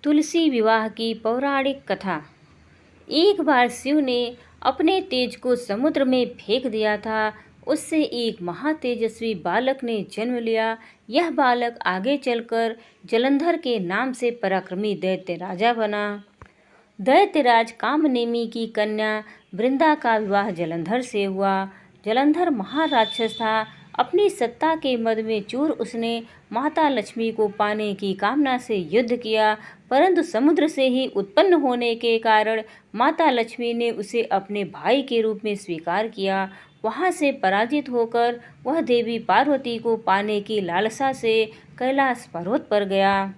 तुलसी विवाह की पौराणिक कथा। एक बार शिव ने अपने तेज को समुद्र में फेंक दिया था। उससे एक महातेजस्वी बालक ने जन्म लिया। यह बालक आगे चलकर जलंधर के नाम से पराक्रमी दैत्य राजा बना। दैत्यराज कामनेमी की कन्या वृंदा का विवाह जलंधर से हुआ। जलंधर महाराक्षस था। अपनी सत्ता के मद में चूर उसने माता लक्ष्मी को पाने की कामना से युद्ध किया, परंतु समुद्र से ही उत्पन्न होने के कारण माता लक्ष्मी ने उसे अपने भाई के रूप में स्वीकार किया। वहां से पराजित होकर वह देवी पार्वती को पाने की लालसा से कैलाश पर्वत पर गया।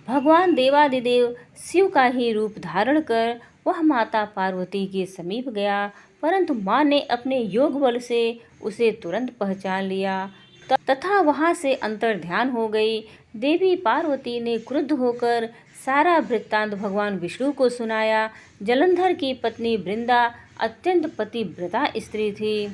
भगवान देवादिदेव शिव का ही रूप धारण कर वह माता पार्वती के समीप गया, परंतु मां ने अपने योग बल से उसे तुरंत पहचान लिया तथा वहां से अंतर्ध्यान हो गई। देवी पार्वती ने क्रुद्ध होकर सारा वृत्तांत भगवान विष्णु को सुनाया। जलंधर की पत्नी वृंदा अत्यंत पतिव्रता स्त्री थी।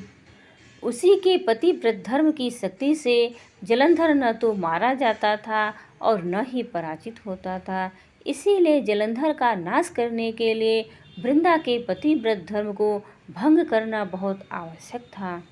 उसी के पतिव्रत धर्म की शक्ति से जलंधर न तो मारा जाता था और न ही पराजित होता था। इसीलिए जलंधर का नाश करने के लिए वृंदा के पतिव्रत धर्म को भंग करना बहुत आवश्यक था।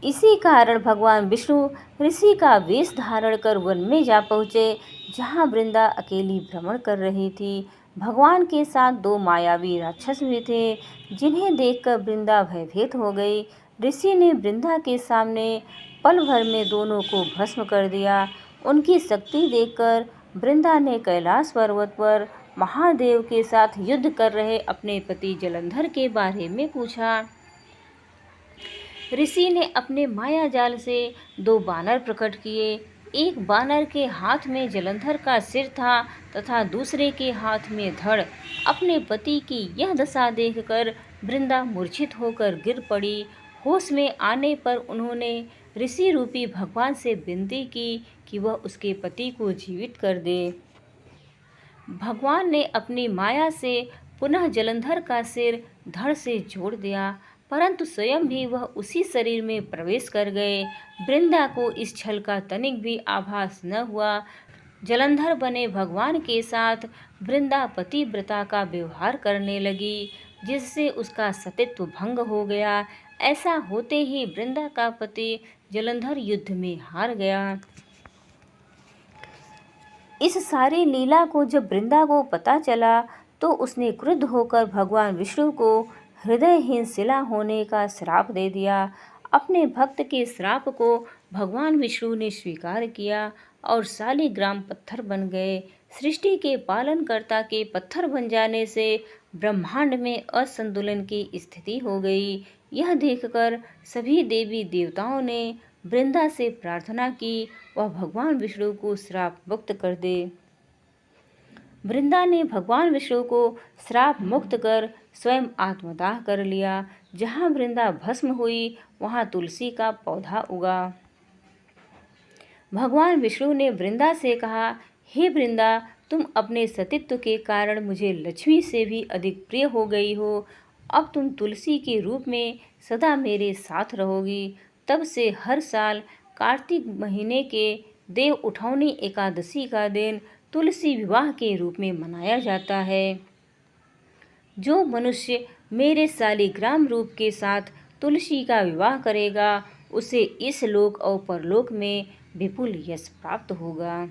इसी कारण भगवान विष्णु ऋषि का वेश धारण कर वन में जा पहुँचे, जहाँ वृंदा अकेली भ्रमण कर रही थी। भगवान के साथ दो मायावी राक्षस भी थे, जिन्हें देखकर वृंदा भयभीत हो गई। ऋषि ने वृंदा के सामने पल भर में दोनों को भस्म कर दिया। उनकी शक्ति देखकर वृंदा ने कैलाश पर्वत पर महादेव के साथ युद्ध कर रहे अपने पति जलंधर के बारे में पूछा। ऋषि ने अपने माया जाल से दो बानर प्रकट किए। एक बानर के हाथ में जलंधर का सिर था तथा दूसरे के हाथ में धड़। अपने पति की यह दशा देखकर वृंदा मूर्छित होकर गिर पड़ी। होश में आने पर उन्होंने ऋषि रूपी भगवान से विनती की कि वह उसके पति को जीवित कर दे। भगवान ने अपनी माया से पुनः जलंधर का सिर धड़ से जोड़ दिया, परंतु स्वयं भी वह उसी शरीर में प्रवेश कर गए। वृंदा को इस छल का तनिक भी आभास न हुआ। जलंधर बने भगवान के साथ वृंदा पतिव्रता का व्यवहार करने लगी, जिससे उसका सतीत्व भंग हो गया। ऐसा होते ही वृंदा का पति जलंधर युद्ध में हार गया। इस सारी लीला को जब वृंदा को पता चला तो उसने क्रुद्ध होकर भगवान विष्णु को हृदयहीन शिला होने का श्राप दे दिया। अपने भक्त के श्राप को भगवान विष्णु ने स्वीकार किया और शालिग्राम पत्थर बन गए। सृष्टि के पालनकर्ता के पत्थर बन जाने से ब्रह्मांड में असंतुलन की स्थिति हो गई। यह देखकर सभी देवी देवताओं ने वृंदा से प्रार्थना की वह भगवान विष्णु को श्राप मुक्त कर दे। वृंदा ने भगवान विष्णु को श्राप मुक्त कर स्वयं आत्मदाह कर लिया। जहाँ वृंदा भस्म हुई वहाँ तुलसी का पौधा उगा। भगवान विष्णु ने वृंदा से कहा, हे वृंदा, तुम अपने सतीत्व के कारण मुझे लक्ष्मी से भी अधिक प्रिय हो गई हो। अब तुम तुलसी के रूप में सदा मेरे साथ रहोगी। तब से हर साल कार्तिक महीने के देव उठौनी एकादशी का दिन तुलसी विवाह के रूप में मनाया जाता है। जो मनुष्य मेरे शालिग्राम रूप के साथ तुलसी का विवाह करेगा, उसे इस लोक और परलोक में विपुल यश प्राप्त होगा।